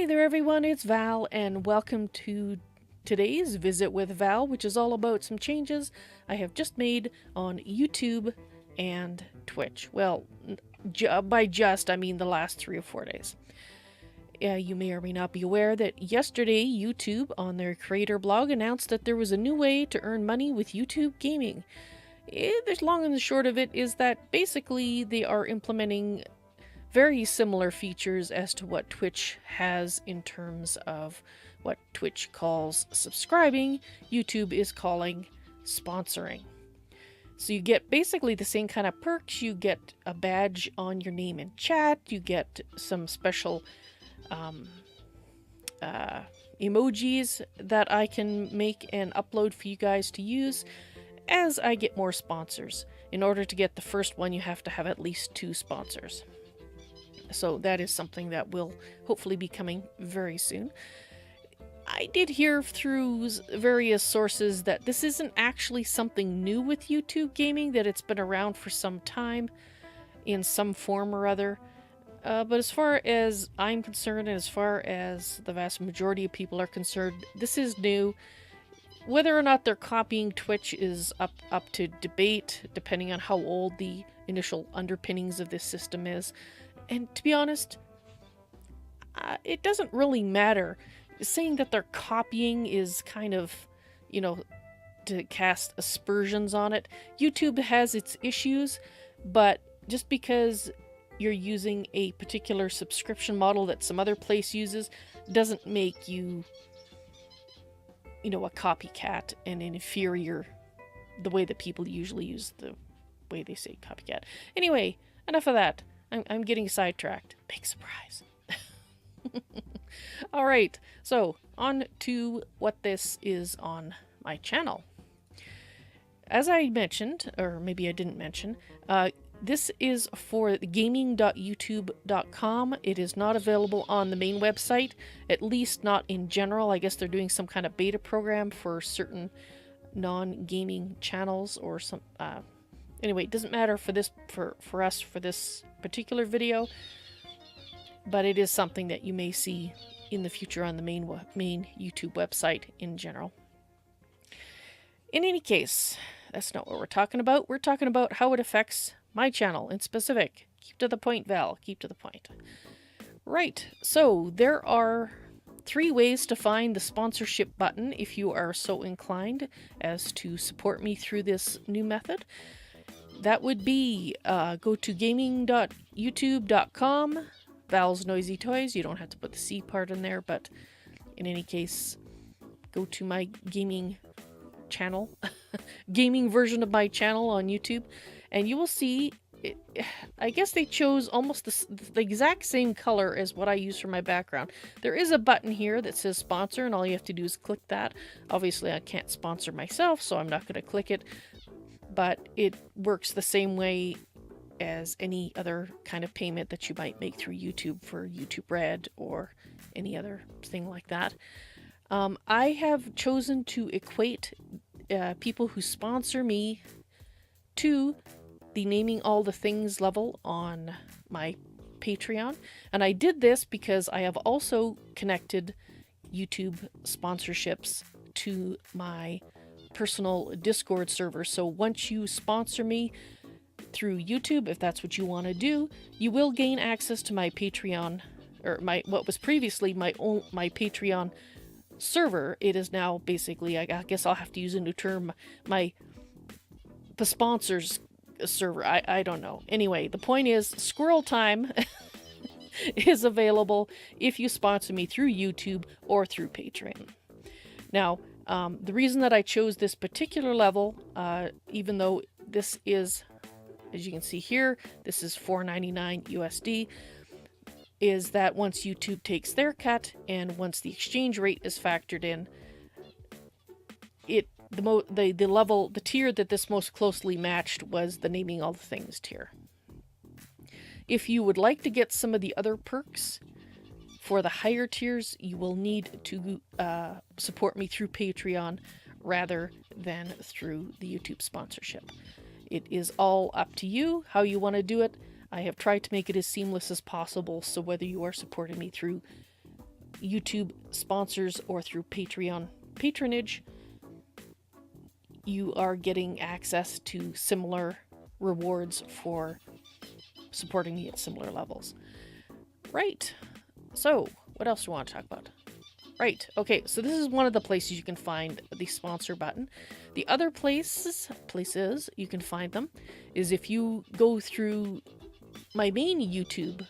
Hey there everyone, it's Val and welcome to today's Visit with Val, which is all about some changes I have just made on YouTube and Twitch. Well, by just, I mean the last 3 or 4 days. You may or may not be aware that yesterday YouTube on their creator blog announced that there was a new way to earn money with YouTube gaming. The long and the short of it is that basically they are implementing very similar features as to what Twitch has in terms of what Twitch calls subscribing, YouTube is calling sponsoring. So you get basically the same kind of perks. You get a badge on your name in chat, you get some special emojis that I can make and upload for you guys to use as I get more sponsors. In order to get the first one, you have to have at least 2 sponsors. So that is something that will hopefully be coming very soon. I did hear through various sources that this isn't actually something new with YouTube gaming, that it's been around for some time in some form or other. But as far as I'm concerned, and as far as the vast majority of people are concerned, this is new. Whether or not they're copying Twitch is up to debate, depending on how old the initial underpinnings of this system is. And to be honest, it doesn't really matter. Saying that they're copying is kind of, to cast aspersions on it. YouTube has its issues, but just because you're using a particular subscription model that some other place uses doesn't make you, a copycat and an inferior the way that people usually use the way they say copycat. Anyway, enough of that. I'm getting sidetracked. Big surprise. Alright, so on to what this is on my channel. As I mentioned, or maybe I didn't mention, this is for gaming.youtube.com. It is not available on the main website, at least not in general. I guess they're doing some kind of beta program for certain non-gaming channels or some... Anyway, it doesn't matter for this for us for this particular video, but it is something that you may see in the future on the main YouTube website in general. In any case, that's not what we're talking about. We're talking about how it affects my channel in specific. Keep to the point, Val. Keep to the point. Right, so there are 3 ways to find the sponsorship button if you are so inclined as to support me through this new method. That would be go to gaming.youtube.com, Vals NoisyToys. You don't have to put the C part in there, but in any case, go to my gaming channel, gaming version of my channel on YouTube, and you will see, I guess they chose almost the exact same color as what I use for my background. There is a button here that says sponsor, and all you have to do is click that. Obviously, I can't sponsor myself, so I'm not going to click it. But it works the same way as any other kind of payment that you might make through YouTube for YouTube Red or any other thing like that. I have chosen to equate people who sponsor me to the naming all the things level on my Patreon. And I did this because I have also connected YouTube sponsorships to my personal Discord server. So once you sponsor me through YouTube, if that's what you want to do, you will gain access to my Patreon, or what was previously my Patreon server. It is now basically, I guess I'll have to use a new term, the sponsors server. I don't know. Anyway, the point is, Squirrel Time is available if you sponsor me through YouTube or through Patreon. Now, the reason that I chose this particular level, even though this is, as you can see here, this is $4.99 USD, is that once YouTube takes their cut and once the exchange rate is factored in, the tier that this most closely matched was the naming all the things tier. If you would like to get some of the other perks for the higher tiers, you will need to support me through Patreon rather than through the YouTube sponsorship. It is all up to you how you want to do it. I have tried to make it as seamless as possible, so whether you are supporting me through YouTube sponsors or through Patreon patronage, you are getting access to similar rewards for supporting me at similar levels. Right. So, what else do you want to talk about? Right. Okay, so this is one of the places you can find the sponsor button. The other places you can find them is if you go through my main YouTube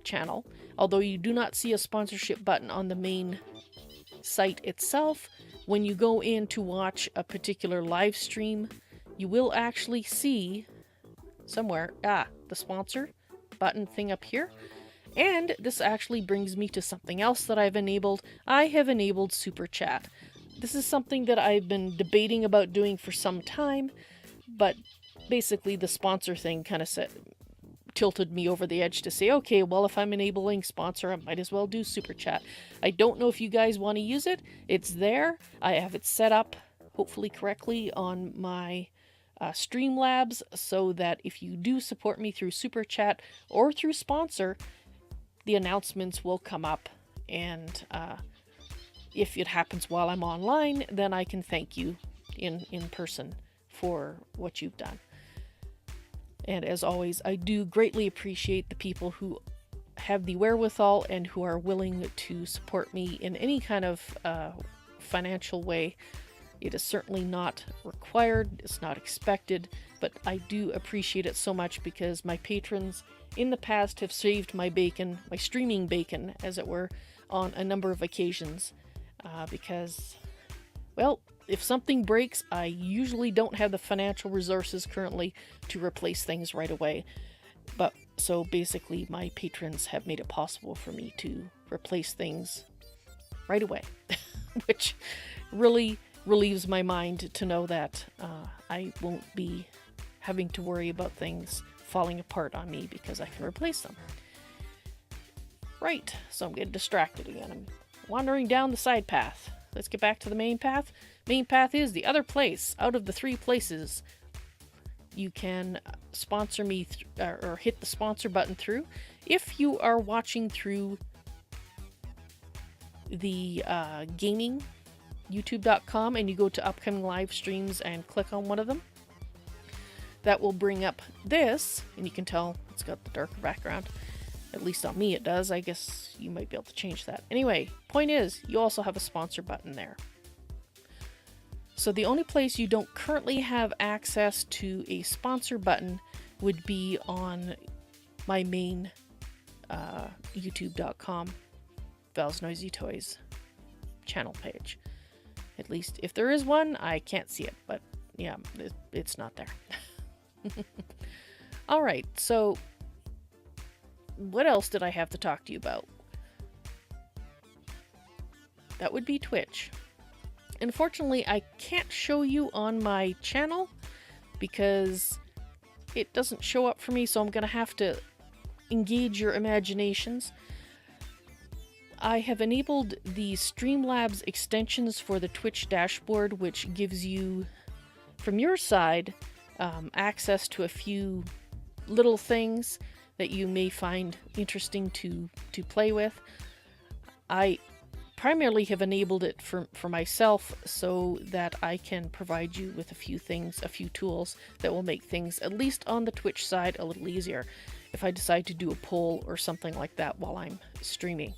channel. Although you do not see a sponsorship button on the main site itself, when you go in to watch a particular live stream, you will actually see somewhere, the sponsor button thing up here. And this actually brings me to something else that I've enabled. I have enabled Super Chat. This is something that I've been debating about doing for some time, but basically the sponsor thing kind of tilted me over the edge to say, okay, well, if I'm enabling sponsor, I might as well do Super Chat. I don't know if you guys want to use it. It's there. I have it set up, hopefully correctly, on my Streamlabs, so that if you do support me through Super Chat or through sponsor, the announcements will come up, and if it happens while I'm online, then I can thank you in person for what you've done. And as always, I do greatly appreciate the people who have the wherewithal and who are willing to support me in any kind of financial way. It is certainly not required, it's not expected, but I do appreciate it so much because my patrons in the past have saved my bacon, my streaming bacon, as it were, on a number of occasions. Because, well, if something breaks, I usually don't have the financial resources currently to replace things right away. But so basically my patrons have made it possible for me to replace things right away, which really relieves my mind to know that I won't be having to worry about things falling apart on me because I can replace them. Right, so I'm getting distracted again. I'm wandering down the side path. Let's get back to the main path. Main path is the other place. Out of the 3 places you can sponsor me or hit the sponsor button through. If you are watching through the gaming youtube.com and you go to upcoming live streams and click on one of them, that will bring up this, and you can tell it's got the darker background. At least on me it does. I guess you might be able to change that. Anyway, point is, you also have a sponsor button there. So the only place you don't currently have access to a sponsor button would be on my main youtube.com Vals NoisyToys channel page. At least if there is one, I can't see it, but yeah, it's not there. Alright, so what else did I have to talk to you about? That would be Twitch. Unfortunately, I can't show you on my channel because it doesn't show up for me, so I'm going to have to engage your imaginations. I have enabled the Streamlabs extensions for the Twitch dashboard, which gives you, from your side, access to a few little things that you may find interesting to play with. I primarily have enabled it for myself so that I can provide you with a few things, a few tools that will make things, at least on the Twitch side, a little easier if I decide to do a poll or something like that while I'm streaming.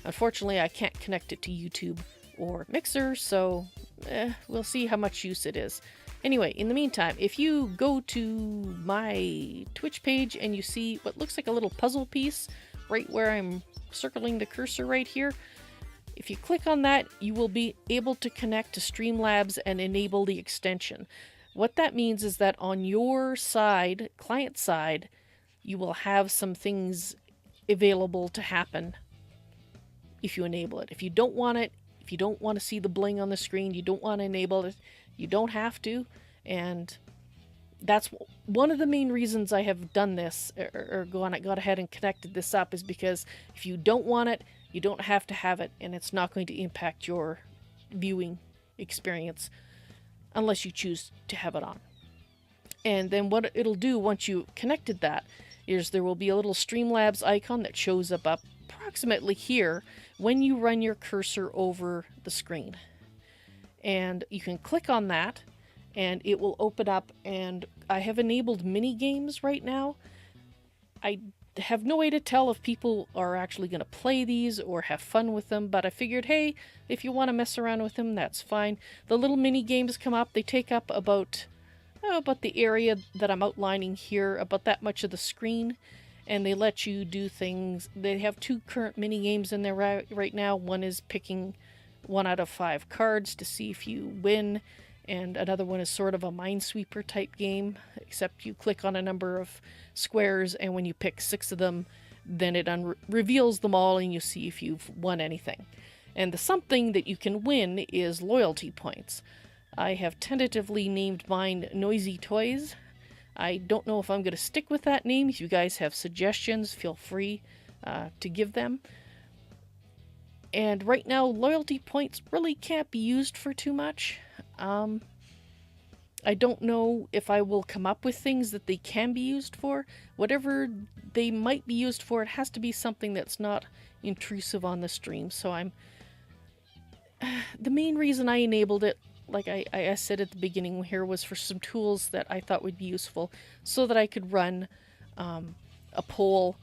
Unfortunately, I can't connect it to YouTube or Mixer, so we'll see how much use it is. Anyway, in the meantime, if you go to my Twitch page and you see what looks like a little puzzle piece right where I'm circling the cursor right here, if you click on that, you will be able to connect to Streamlabs and enable the extension. What that means is that on your side, client side, you will have some things available to happen if you enable it. If you don't want it, if you don't want to see the bling on the screen, you don't want to enable it, you don't have to. And that's one of the main reasons I have done this, or got ahead and connected this up, is because if you don't want it, you don't have to have it, and it's not going to impact your viewing experience unless you choose to have it on. And then what it'll do once you connected that is there will be a little Streamlabs icon that shows up approximately here when you run your cursor over the screen. And you can click on that and it will open up, and I have enabled Minigames right now. I have no way to tell if people are actually going to play these or have fun with them, but I figured, hey, if you want to mess around with them, that's fine. The little mini games come up. They take up about the area that I'm outlining here, about that much of the screen, and they let you do things. They have 2 current mini games in there right now. One is picking 1 out of 5 cards to see if you win, and another one is sort of a Minesweeper type game, except you click on a number of squares, and when you pick 6 of them, then it reveals them all and you see if you've won anything. And the something that you can win is loyalty points. I have tentatively named mine NoisyToys. I don't know if I'm going to stick with that name. If you guys have suggestions, feel free to give them. And right now, loyalty points really can't be used for too much. I don't know if I will come up with things that they can be used for. Whatever they might be used for, it has to be something that's not intrusive on the stream. So the main reason I enabled it, like I said at the beginning here, was for some tools that I thought would be useful so that I could run a poll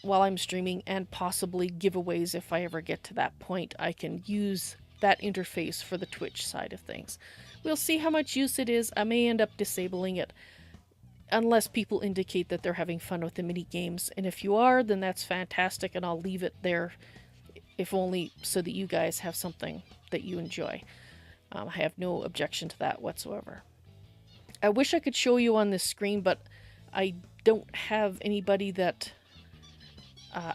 while I'm streaming, and possibly giveaways if I ever get to that point. I can use that interface for the Twitch side of things. We'll see how much use it is. I may end up disabling it unless people indicate that they're having fun with the mini games, and if you are, then that's fantastic, and I'll leave it there, if only so that you guys have something that you enjoy. I have no objection to that whatsoever. I wish I could show you on this screen, but I don't have anybody that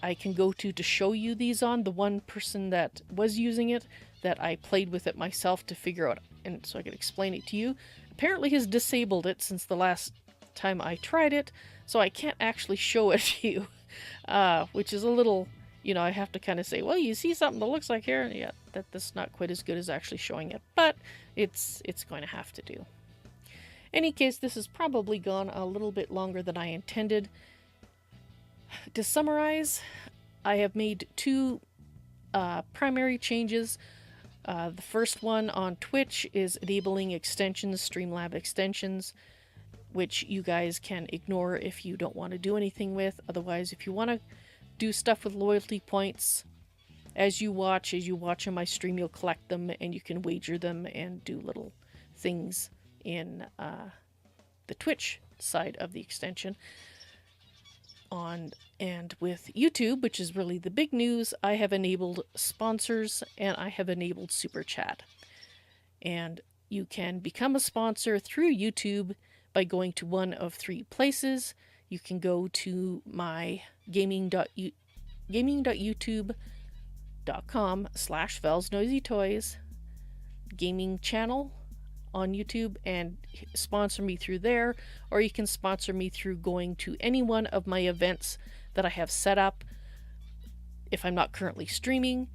I can go to show you these on. The one person that was using it, that I played with it myself to figure out, and so I could explain it to you, apparently has disabled it since the last time I tried it, so I can't actually show it to you, which is a little, I have to kind of say, well, you see something that looks like here, yeah, that's not quite as good as actually showing it, but it's going to have to do. Any case, this has probably gone a little bit longer than I intended. To summarize, I have made 2 primary changes. The first one on Twitch is enabling extensions, Streamlabs extensions, which you guys can ignore if you don't want to do anything with. Otherwise, if you want to do stuff with loyalty points, as you watch on my stream, you'll collect them and you can wager them and do little things in the Twitch side of the extension. And with YouTube, which is really the big news, I have enabled sponsors and I have enabled Super Chat. And you can become a sponsor through YouTube by going to one of 3 places. You can go to my gaming.youtube.com/ValsNoisyToys gaming channel on YouTube and sponsor me through there, or you can sponsor me through going to any one of my events that I have set up if I'm not currently streaming,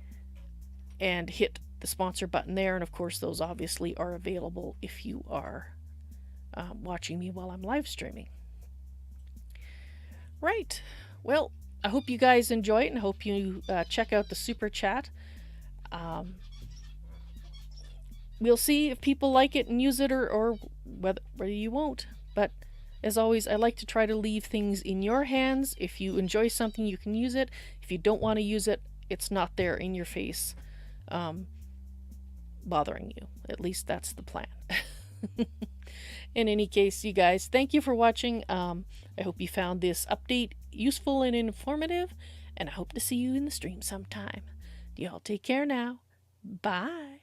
and hit the sponsor button there. And of course, those obviously are available if you are watching me while I'm live streaming. Right. Well, I hope you guys enjoy it, and hope you check out the Super Chat. We'll see if people like it and use it, or whether you won't. But as always, I like to try to leave things in your hands. If you enjoy something, you can use it. If you don't want to use it, it's not there in your face, bothering you. At least that's the plan. In any case, you guys, thank you for watching. I hope you found this update useful and informative, and I hope to see you in the stream sometime. Y'all take care now. Bye.